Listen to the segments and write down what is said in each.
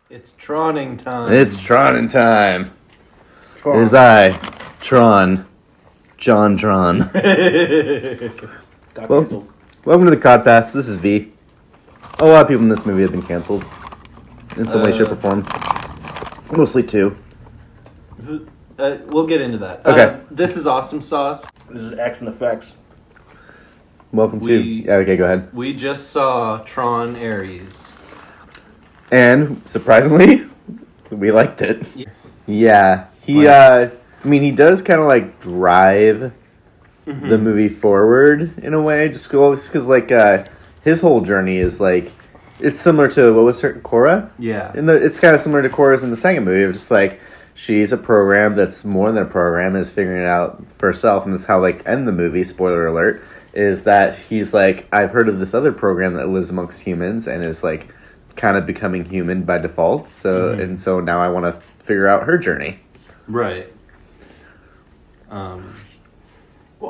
It's Troning time. It's Troning time. Tron. It is I, Tron, John Tron. Got Well- canceled. Welcome to the Codpast. This is V. A lot of people in this movie have been canceled. In some way, shape, or form. Mostly two. We'll get into that. Okay. This is Awesome Sauce. This is X and Effects. Welcome to... Yeah, okay, go ahead. We just saw Tron Ares. And, surprisingly, we liked it. Yeah. He does kind of, like, drive the movie forward, in a way. Just because, like, his whole journey is, like... It's similar to, what was her... Korra? Yeah. It's kind of similar to Korra's in the second movie. Of just, like... She's a program that's more than a program, is figuring it out for herself, and that's how, like, end the movie, spoiler alert, is that he's like, I've heard of this other program that lives amongst humans and is, like, kind of becoming human by default, and so now I want to figure out her journey. Right. Well,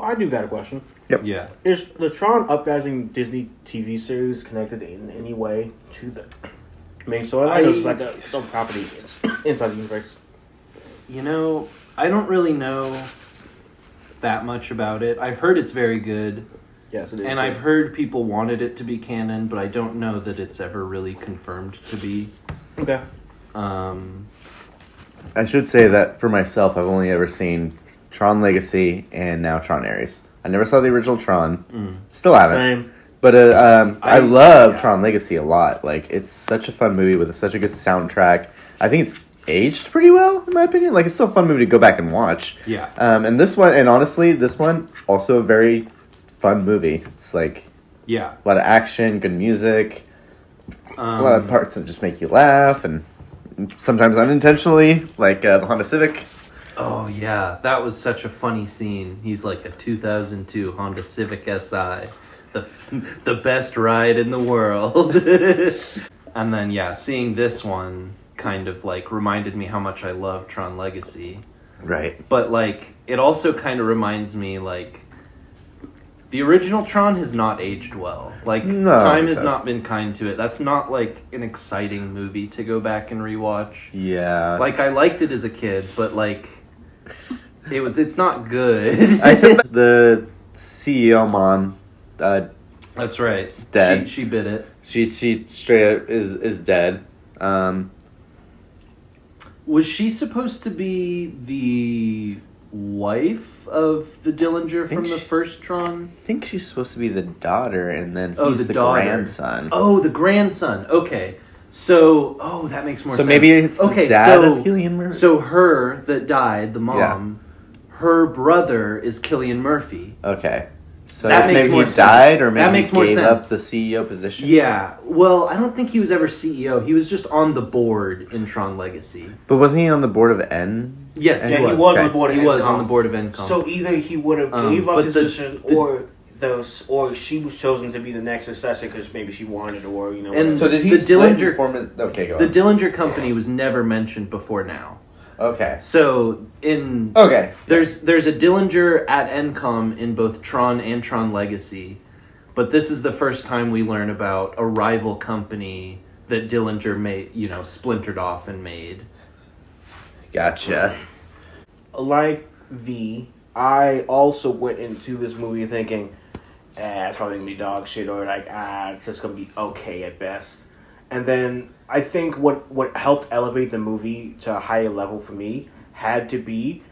I do got a question. Yep. Yeah. Is the Tron Uprising Disney TV series connected in any way to the main story? I know it's like its own property inside the universe. You know, I don't really know that much about it. I've heard it's very good. Yes, it is. And I've heard people wanted it to be canon, but I don't know that it's ever really confirmed to be. Okay. I should say that for myself, I've only ever seen Tron Legacy and now Tron Ares. I never saw the original Tron. Still haven't. Same. But I love Tron Legacy a lot. Like, it's such a fun movie with such a good soundtrack. I think it's aged pretty well, in my opinion. Like, it's still a fun movie to go back and watch. Yeah. And this one, and honestly, this one, also a very fun movie. It's like Yeah. a lot of action, good music, a lot of parts that just make you laugh, and sometimes unintentionally, like the Honda Civic. Oh, yeah. That was such a funny scene. He's like a 2002 Honda Civic Si. The best ride in the world. And then, yeah, seeing this one kind of, like, reminded me how much I love Tron Legacy. Right. But, like, it also kind of reminds me, like, the original Tron has not aged well. Like, No, time has so- not been kind to it. That's not, like, an exciting movie to go back and rewatch. Yeah. Like, I liked it as a kid, but, like, it's not good. I said the CEO mom, That's right. It's dead. She bit it. she straight up is dead. Was she supposed to be the wife of the Dillinger from the first Tron? I think she's supposed to be the daughter, and then Oh, he's the the daughter. grandson. Oh, the grandson. Okay. So, that makes more So sense. maybe it's the dad of Cillian Murphy. So her that died, the mom, her brother is Cillian Murphy. Okay. So That I guess makes maybe more he died, sense. or That maybe makes he more gave sense. up the CEO position. Yeah. Well, I don't think he was ever CEO. He was just on the board in Tron Legacy. But wasn't he on the board of N? Yes, Yeah, he was. he was Okay. on the board of He was Encom. on the board of Encom. So either he would have gave up but his the- position, or she was chosen to be the next successor because maybe she wanted, or And whatever. So did he The split Dillinger- and form his... Okay, go the on. Dillinger Company was never mentioned before now. Okay. So in Okay. there's a Dillinger at Encom in both Tron and Tron Legacy, but this is the first time we learn about a rival company that Dillinger made, splintered off and made. Gotcha. Like V, I also went into this movie thinking, it's probably gonna be dog shit, or like, it's just gonna be okay at best. And then I think what helped elevate the movie to a higher level for me had to be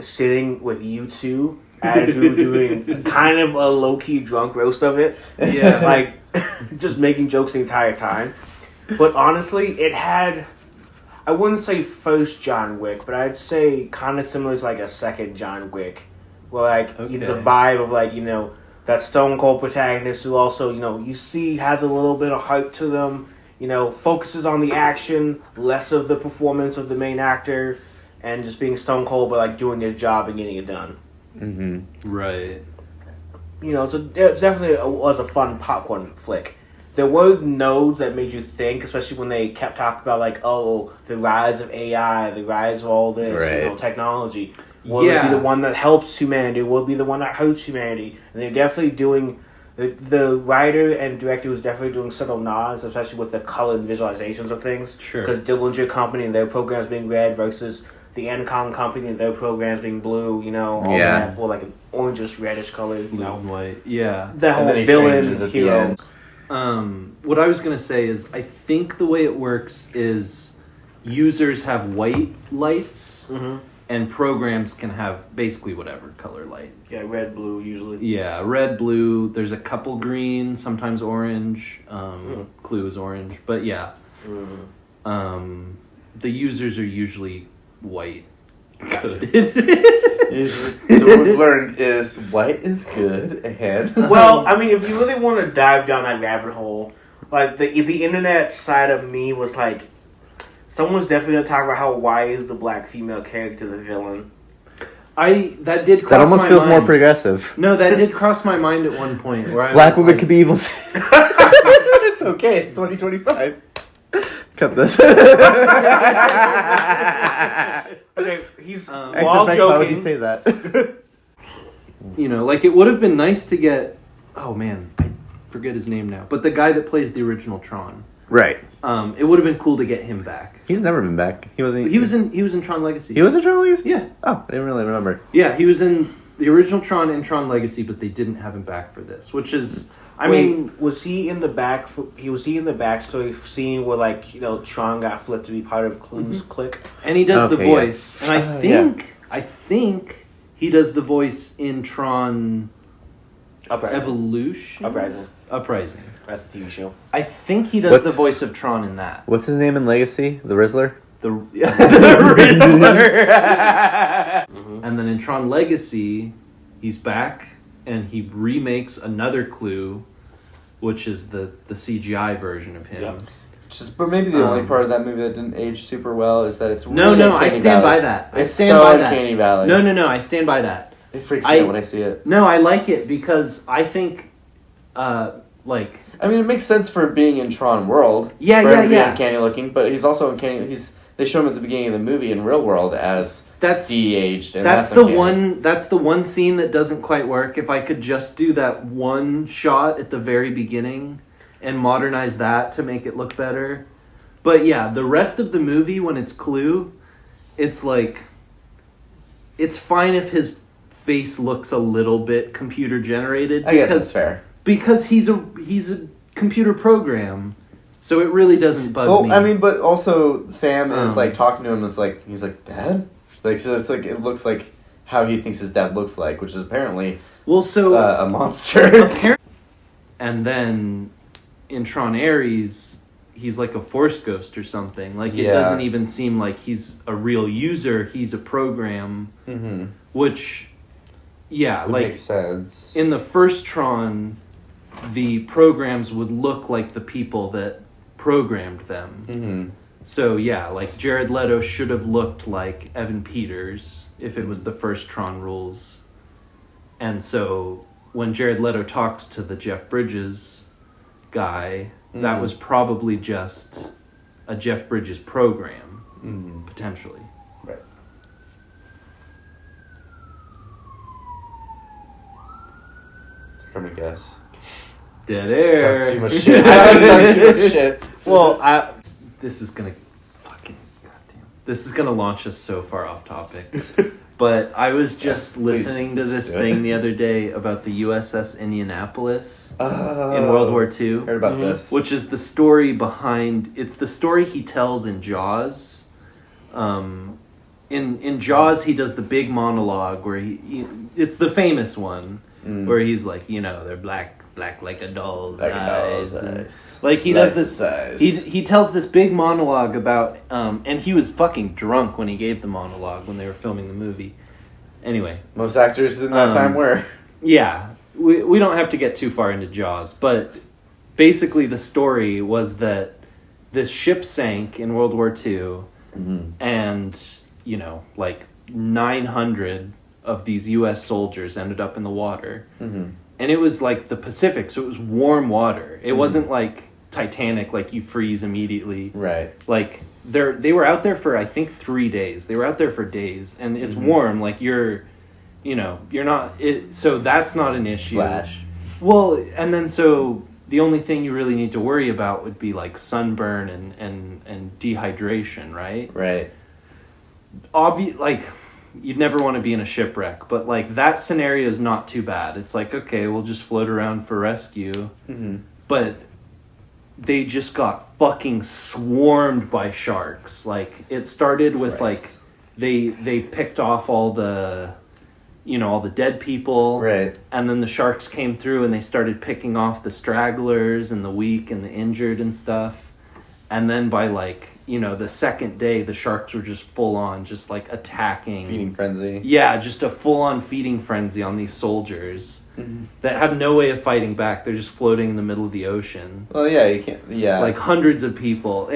sitting with you two as we were doing kind of a low-key drunk roast of it. Yeah. Like, just making jokes the entire time. But honestly, it had... I wouldn't say first John Wick, but I'd say kind of similar to like a second John Wick, where like the vibe of like that Stone Cold protagonist who also you see has a little bit of heart to them, focuses on the action, less of the performance of the main actor, and just being Stone Cold but like doing his job and getting it done. Right. It definitely was a fun popcorn flick. There were nodes that made you think, especially when they kept talking about, like, the rise of AI, the rise of all this, technology. Will it be the one that helps humanity? Will it be the one that hurts humanity? And they're definitely doing The writer and director was definitely doing subtle nods, especially with the colored visualizations of things. Sure. Because Dillinger Company and their programs being red versus the Encom Company and their programs being blue, all that for like an orangish, reddish color, Blue and white. Yeah. The whole then he villain changes at the hero. end. What I was going to say is I think the way it works is users have white lights Mm-hmm. and programs can have basically whatever color light. Yeah, red, blue usually. Yeah, red, blue. There's a couple green, sometimes orange. Clue is orange, but yeah. The users are usually white. So what we've learned is white is good and Well, I mean, if you really want to dive down that rabbit hole, like the internet side of me was like, someone's definitely gonna talk about how why is the black female character the villain? That did cross that almost my feels mind. more progressive. No, that did cross my mind at one point where I Black was women like, can be evil too. It's okay. It's 2025. Cut this. Okay, he's Why joking. would you say that? like it would have been nice to get. Oh man, I forget his name now. But the guy that plays the original Tron. Right. It would have been cool to get him back. He's never been back. He wasn't. He was in Tron Legacy. He was in Tron Legacy? Yeah. Oh, I didn't really remember. Yeah, he was in the original Tron and Tron Legacy, but they didn't have him back for this, which is. I mean, was he in the back? Was he in the backstory scene where Tron got flipped to be part of Clue's clique? and he does the Okay, yeah. voice, and I think he does the voice in Tron Evolution. Uprising. That's the TV show. I think he does the voice of Tron in that. What's his name in Legacy? The Rizzler? The Rizzler. And then in Tron Legacy, he's back and he remakes another Clue, which is the CGI version of him. Yeah. But maybe the only part of that movie that didn't age super well is that it's No, really I Uncanny stand Valley. by that. I It's stand so by that. Uncanny Valley. No, I stand by that. It freaks me out when I see it. No, I like it because I think, I mean, it makes sense for being in Tron World. Yeah, for yeah, him to be yeah. uncanny looking, but he's also uncanny. They show him at the beginning of the movie in Real World as de-aged. And that's uncanny. That's the one scene that doesn't quite work. If I could just do that one shot at the very beginning and modernize that to make it look better. But yeah, the rest of the movie when it's Clue, it's like it's fine if his face looks a little bit computer generated. I guess that's fair. Because he's a computer program. So it really doesn't bug me. I mean, but also Sam is talking to him he's like, Dad? So it's like it looks like how he thinks his dad looks like, which is apparently a monster. And then in Tron Ares, he's like a force ghost or something. Like it doesn't even seem like he's a real user. He's a program, which, Would make sense. In the first Tron, the programs would look like the people that programmed them. So Jared Leto should have looked like Evan Peters if it was the first Tron rules. And so when Jared Leto talks to the Jeff Bridges guy, that was probably just a Jeff Bridges program, potentially. Right. I'm gonna guess. Dead air. Talk too much shit. Talk too much shit. Well, this is gonna This is gonna launch us so far off topic. But I was just listening to this thing the other day about the USS Indianapolis in World War II. Heard about this. Which is the story behind... It's the story he tells in Jaws. In Jaws, he does the big monologue where it's the famous one, where he's like, they're black like a doll's eyes. Like he does this. He tells this big monologue about, and he was fucking drunk when he gave the monologue when they were filming the movie. Anyway, most actors in that time were. Yeah, we don't have to get too far into Jaws, but basically the story was that this ship sank in World War II, and 900 of these U.S. soldiers ended up in the water. And it was like the Pacific, so it was warm water. It wasn't like Titanic, like you freeze immediately. Right. Like they were out there for I think 3 days. They were out there for days, and it's warm. Like you're not. So that's not an issue. Flash. Well, and then so the only thing you really need to worry about would be like sunburn and dehydration, right? Right. Like, you'd never want to be in a shipwreck, but like that scenario is not too bad. It's like, okay, we'll just float around for rescue. Mm-hmm. But they just got fucking swarmed by sharks. Like, it started with like they picked off all the dead people, right? And then the sharks came through and they started picking off the stragglers and the weak and the injured and stuff. And then by like, the second day, the sharks were just full on, just like attacking. Feeding frenzy. Yeah, just a full on feeding frenzy on these soldiers that have no way of fighting back. They're just floating in the middle of the ocean. Well, yeah, you can't. Yeah, like hundreds of people.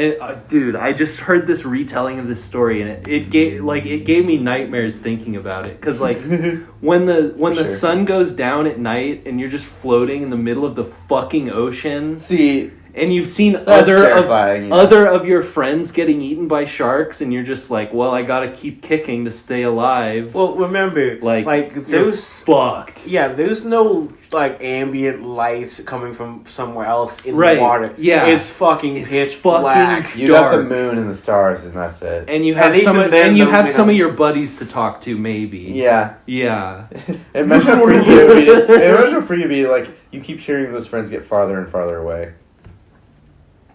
Dude, I just heard this retelling of this story, and it gave me nightmares thinking about it. Because like when the sun goes down at night and you're just floating in the middle of the fucking ocean. See. And you've seen other of your friends getting eaten by sharks, and you're just like, well, I gotta keep kicking to stay alive. Well, remember, like there's fucked. Yeah, there's no like ambient light coming from somewhere else in the water. Yeah, it's pitch black. You got the moon and the stars, and that's it. And you have some of your buddies to talk to, maybe. Yeah. Imagine how free you'd be. Like, you keep hearing those friends get farther and farther away.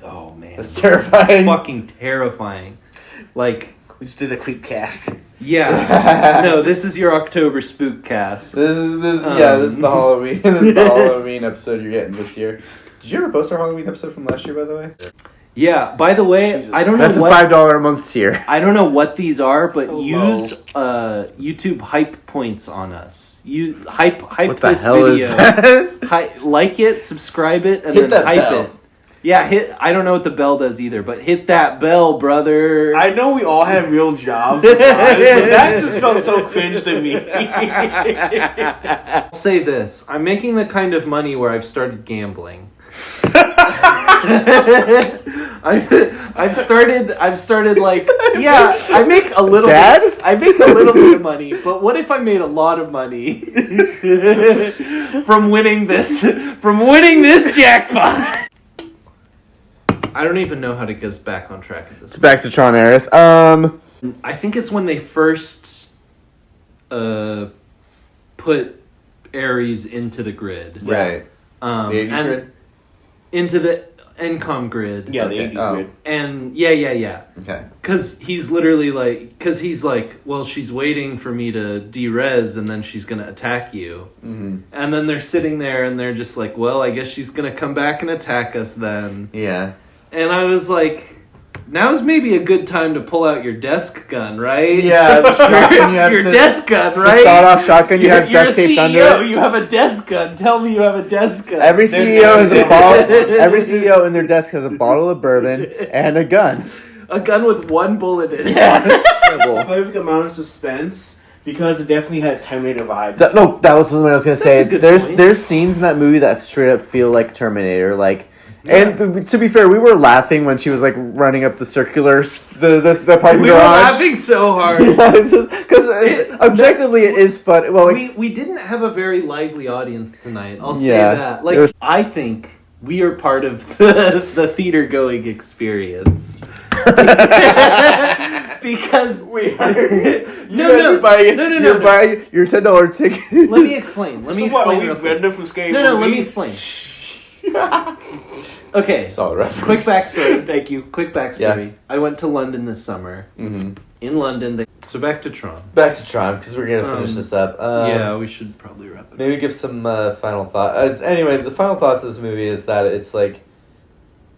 Oh man, that's terrifying. Fucking terrifying. Like, we just did a creep cast. Yeah. No, this is your October spook cast. This is the Halloween. This is the Halloween episode you're getting this year. Did you ever post our Halloween episode from last year, by the way? Yeah. By the way, Jesus. I don't know. That's a $5 a month tier. I don't know what these are, but use YouTube hype points on us. You hype what the this hell video. Is that? Like it, subscribe it, and hit then hype bell. it. Yeah, I don't know what the bell does either, but hit that bell, brother. I know we all have real jobs, but that just felt so cringe to me. I'll say this. I'm making the kind of money where I've started gambling. I've started like, yeah, I make a little bit. I make a little bit of money, but what if I made a lot of money from winning this jackpot? I don't even know how to get us back on track at this. It's back to Tron Ares. I think it's when they first put Ares into the grid. Right. The 80s grid? Into the Encom grid. Yeah, the 80s grid. And yeah. Okay. Because he's literally like, well, she's waiting for me to de-res and then she's going to attack you. Mm-hmm. And then they're sitting there and they're just like, well, I guess she's going to come back and attack us then. Yeah. And I was like, now's maybe a good time to pull out your desk gun, right? Yeah, your desk gun, right? The sawed-off shotgun you have duct taped under it. You have a desk gun. Tell me you have a desk gun. Every CEO has a bottle. Every CEO in their desk has a bottle of bourbon and a gun. A gun with one bullet in it. Yeah. Perfect amount of suspense. Because it definitely had Terminator vibes. That was what I was gonna say. There's scenes in that movie that straight up feel like Terminator, like. Yeah. And to be fair, we were laughing when she was like running up the circular, the parking garage. We were laughing so hard because objectively it is fun. Well, like, we didn't have a very lively audience tonight. I'll say that. Like, I think we are part of the theater going experience. Because we are. No. You're buying your $10 ticket. Let me explain. Let me explain. Let me explain. Okay. Solid reference. Quick backstory. Thank you. Quick backstory. Yeah. I went to London this summer. Mm-hmm. In London. So back to Tron. Back to Tron, because we're going to finish this up. Yeah, we should probably wrap it up. Maybe give some final thoughts. Anyway, the final thoughts of this movie is that it's like,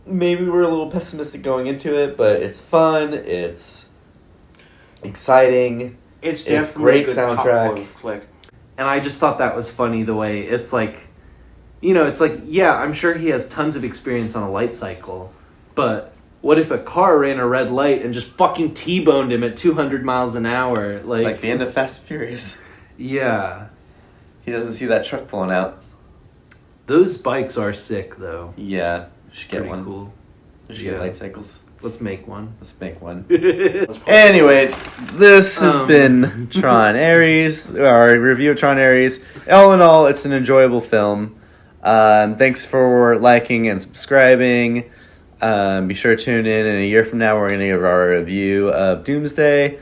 maybe we're a little pessimistic going into it, but it's fun, it's exciting, it's great soundtrack. And I just thought that was funny the way it's like, it's like, yeah, I'm sure he has tons of experience on a light cycle, but what if a car ran a red light and just fucking T-boned him at 200 miles an hour? Like the end of Fast and Furious. Yeah. He doesn't see that truck pulling out. Those bikes are sick, though. Yeah. We should get Pretty one. Cool. We should get light cycles. Let's make one. Anyway, this has been Tron Ares, our review of Tron Ares. All in all, it's an enjoyable film. Thanks for liking and subscribing. Be sure to tune in a year from now. We're going to give our review of Doomsday.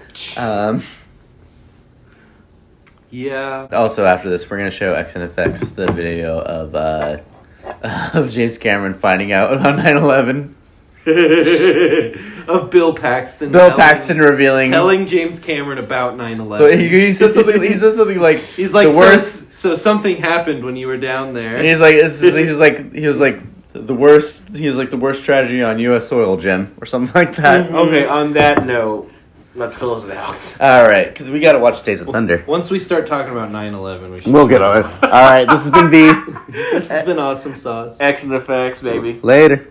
Yeah. Also, after this, we're going to show X and Effects the video of James Cameron finding out about 9/11. Of Bill Paxton. Paxton revealing, telling James Cameron about 9/11. So he says something. He says something like, he's like, the worst. So something happened when you were down there. And he was like the worst. He was like the worst tragedy on U.S. soil, Jim, or something like that. Okay. On that note, let's close it out. All right, because we got to watch Days of Thunder. Once we start talking about 9/11, we'll get on it. All right, this has been V. This has been Awesome Sauce. X and Effects, baby. Later.